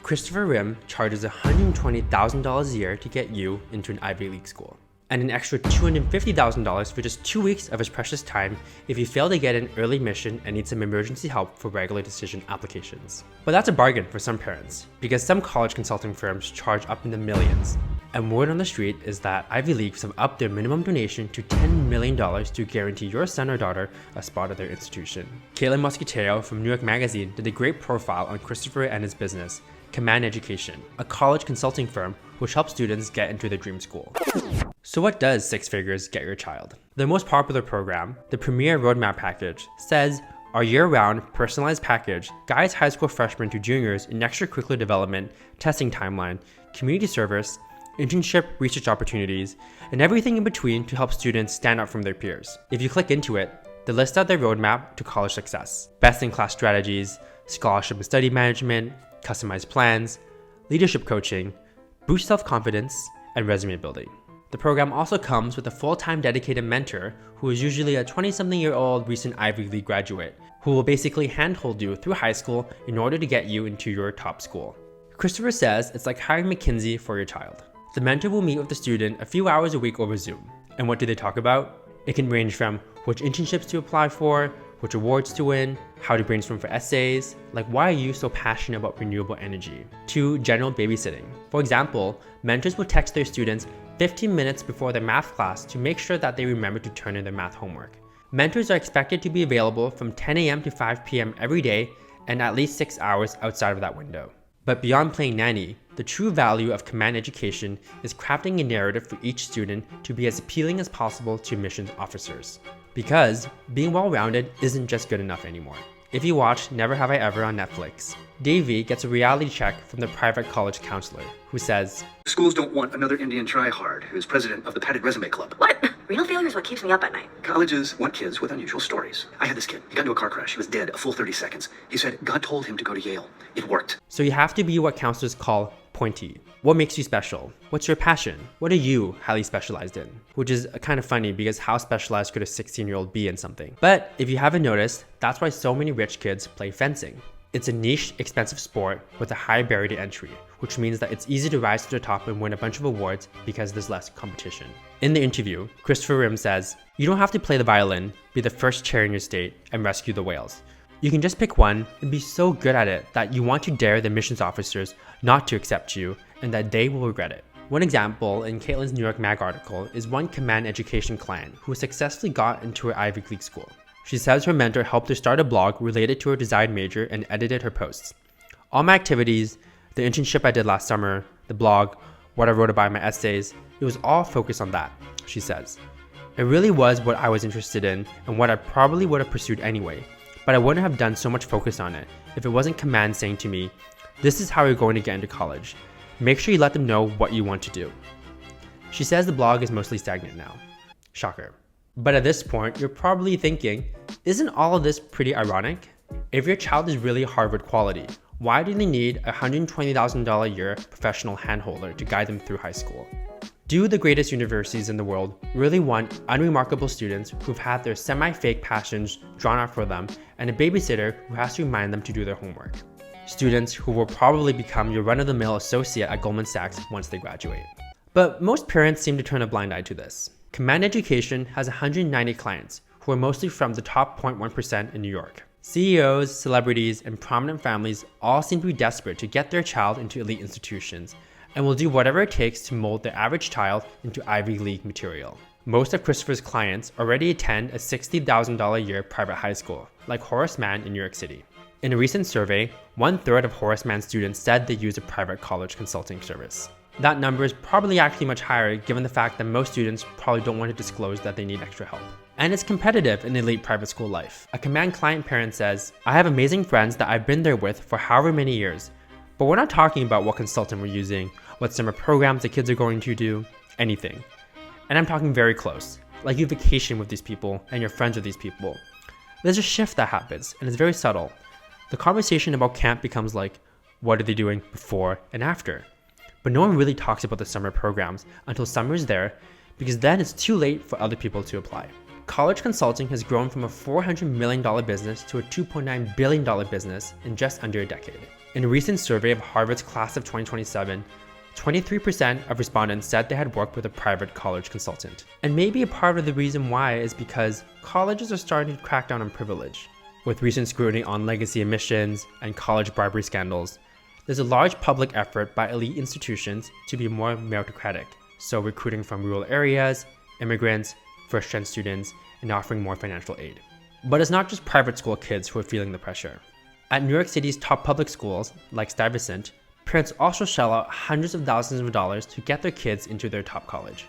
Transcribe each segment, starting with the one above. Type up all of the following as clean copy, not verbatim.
Christopher Rim charges $120,000 a year to get you into an Ivy League school, and an extra $250,000 for just 2 weeks of his precious time if you fail to get an early admission and need some emergency help for regular decision applications. But that's a bargain for some parents, because some college consulting firms charge up in the millions. And word on the street is that Ivy Leagues have upped their minimum donation to $10 million to guarantee your son or daughter a spot at their institution. Caitlin Mosquitero from New York Magazine did a great profile on Christopher and his business, Command Education, a college consulting firm which helps students get into their dream school. So what does Six Figures get your child? Their most popular program, the Premier Roadmap Package, says our year-round personalized package guides high school freshmen to juniors in extracurricular development, testing timeline, community service, internship research opportunities, and everything in between to help students stand out from their peers. If you click into it, they list out their roadmap to college success. Best-in-class strategies, scholarship and study management, customized plans, leadership coaching, boost self-confidence, and resume building. The program also comes with a full-time dedicated mentor who is usually a 20-something-year-old recent Ivy League graduate who will basically handhold you through high school in order to get you into your top school. Christopher says it's like hiring McKinsey for your child. The mentor will meet with the student a few hours a week over Zoom. And what do they talk about? It can range from which internships to apply for, which awards to win, how to brainstorm for essays, like why are you so passionate about renewable energy, to general babysitting. For example, mentors will text their students 15 minutes before their math class to make sure that they remember to turn in their math homework. Mentors are expected to be available from 10 a.m. to 5 p.m. every day and at least 6 hours outside of that window. But beyond playing nanny, the true value of Command Education is crafting a narrative for each student to be as appealing as possible to admissions officers. Because being well-rounded isn't just good enough anymore. If you watch Never Have I Ever on Netflix, Davey gets a reality check from the private college counselor who says, "Schools don't want another Indian tryhard who's president of the Padded Resume Club." What? Real failure is what keeps me up at night. Colleges want kids with unusual stories. I had this kid. He got into a car crash. He was dead a full 30 seconds. He said God told him to go to Yale. It worked. So you have to be what counselors call pointy. What makes you special? What's your passion? What are you highly specialized in? Which is kind of funny because how specialized could a 16-year-old be in something? But if you haven't noticed, that's why so many rich kids play fencing. It's a niche, expensive sport with a high barrier to entry, which means that it's easy to rise to the top and win a bunch of awards because there's less competition. In the interview, Christopher Rim says, "You don't have to play the violin, be the first chair in your state, and rescue the whales. You can just pick one and be so good at it that you want to dare the admissions officers not to accept you and that they will regret it." One example in Caitlin's New York Mag article is one Command Education client who successfully got into her Ivy League school. She says her mentor helped her start a blog related to her desired major and edited her posts. "All my activities, the internship I did last summer, the blog, what I wrote about in my essays, it was all focused on that," she says. "It really was what I was interested in and what I probably would have pursued anyway, but I wouldn't have done so much focus on it if it wasn't Command saying to me, this is how you're going to get into college. Make sure you let them know what you want to do." She says the blog is mostly stagnant now. Shocker. But at this point, you're probably thinking, isn't all of this pretty ironic? If your child is really Harvard quality, why do they need a $120,000 a year professional handholder to guide them through high school? Do the greatest universities in the world really want unremarkable students who've had their semi-fake passions drawn out for them and a babysitter who has to remind them to do their homework? Students who will probably become your run-of-the-mill associate at Goldman Sachs once they graduate. But most parents seem to turn a blind eye to this. Command Education has 190 clients who are mostly from the top 0.1% in New York. CEOs, celebrities, and prominent families all seem to be desperate to get their child into elite institutions and will do whatever it takes to mold their average child into Ivy League material. Most of Christopher's clients already attend a $60,000 a year private high school, like Horace Mann in New York City. In a recent survey, 1/3 of Horace Mann students said they use a private college consulting service. That number is probably actually much higher given the fact that most students probably don't want to disclose that they need extra help. And it's competitive in elite private school life. A Command client parent says, "I have amazing friends that I've been there with for however many years, but we're not talking about what consultant we're using, what summer programs the kids are going to do, anything. And I'm talking very close, like you vacation with these people and you're friends with these people. There's a shift that happens and it's very subtle. The conversation about camp becomes like, what are they doing before and after? But no one really talks about the summer programs until summer is there, because then it's too late for other people to apply." College consulting has grown from a $400 million business to a $2.9 billion business in just under a decade. In a recent survey of Harvard's class of 2027, 23% of respondents said they had worked with a private college consultant. And maybe a part of the reason why is because colleges are starting to crack down on privilege. With recent scrutiny on legacy admissions and college bribery scandals, there's a large public effort by elite institutions to be more meritocratic, so recruiting from rural areas, immigrants, first-gen students, and offering more financial aid. But it's not just private school kids who are feeling the pressure. At New York City's top public schools, like Stuyvesant, parents also shell out hundreds of thousands of dollars to get their kids into their top college.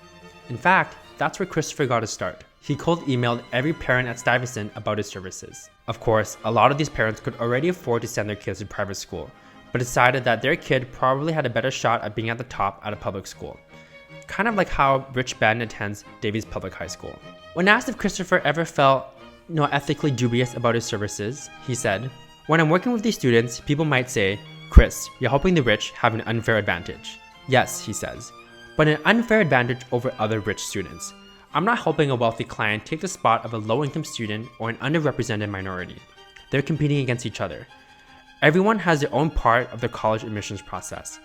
In fact, that's where Christopher got his start. He cold emailed every parent at Stuyvesant about his services. Of course, a lot of these parents could already afford to send their kids to private school, but decided that their kid probably had a better shot at being at the top at a public school. Kind of like how Rich Ben attends Davies Public High School. When asked if Christopher ever felt ethically dubious about his services, he said, "When I'm working with these students, people might say, 'Chris, you're helping the rich have an unfair advantage.' Yes," he says, "but an unfair advantage over other rich students. I'm not helping a wealthy client take the spot of a low-income student or an underrepresented minority. They're competing against each other. Everyone has their own part of the college admissions process.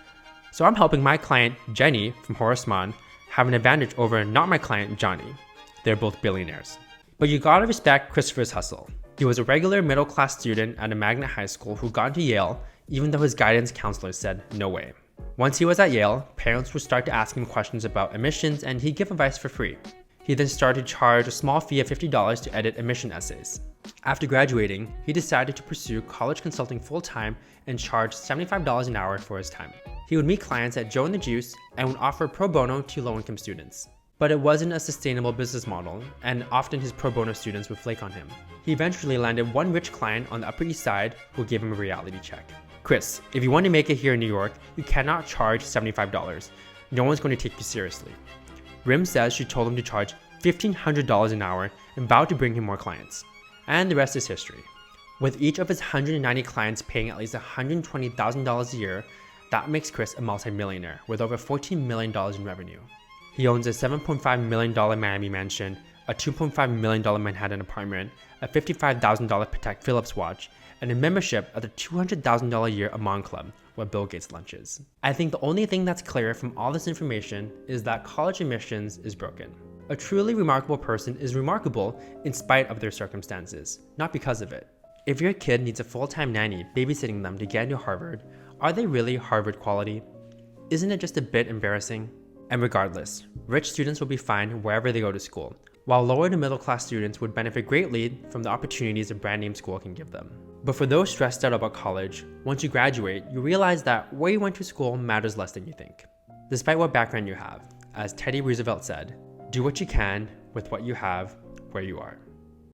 So I'm helping my client, Jenny from Horace Mann, have an advantage over not my client, Johnny. They're both billionaires." But you gotta respect Christopher's hustle. He was a regular middle-class student at a magnet high school who got into Yale, even though his guidance counselor said no way. Once he was at Yale, parents would start to ask him questions about admissions and he'd give advice for free. He then started to charge a small fee of $50 to edit admission essays. After graduating, he decided to pursue college consulting full-time and charge $75 an hour for his time. He would meet clients at Joe and the Juice and would offer pro bono to low-income students. But it wasn't a sustainable business model, and often his pro bono students would flake on him. He eventually landed one rich client on the Upper East Side who gave him a reality check. "Chris, if you want to make it here in New York, you cannot charge $75. No one's going to take you seriously." Rim says she told him to charge $1,500 an hour and vowed to bring him more clients. And the rest is history. With each of his 190 clients paying at least $120,000 a year, that makes Chris a multimillionaire with over $14 million in revenue. He owns a $7.5 million Miami mansion, a $2.5 million Manhattan apartment, a $55,000 Patek Philippe watch, and a membership at the $200,000 a year Amon Club, where Bill Gates lunches. I think the only thing that's clear from all this information is that college admissions is broken. A truly remarkable person is remarkable in spite of their circumstances, not because of it. If your kid needs a full-time nanny babysitting them to get into Harvard, are they really Harvard quality? Isn't it just a bit embarrassing? And regardless, rich students will be fine wherever they go to school, while lower to middle class students would benefit greatly from the opportunities a brand name school can give them. But for those stressed out about college, once you graduate, you realize that where you went to school matters less than you think. Despite what background you have, as Teddy Roosevelt said, do what you can with what you have where you are.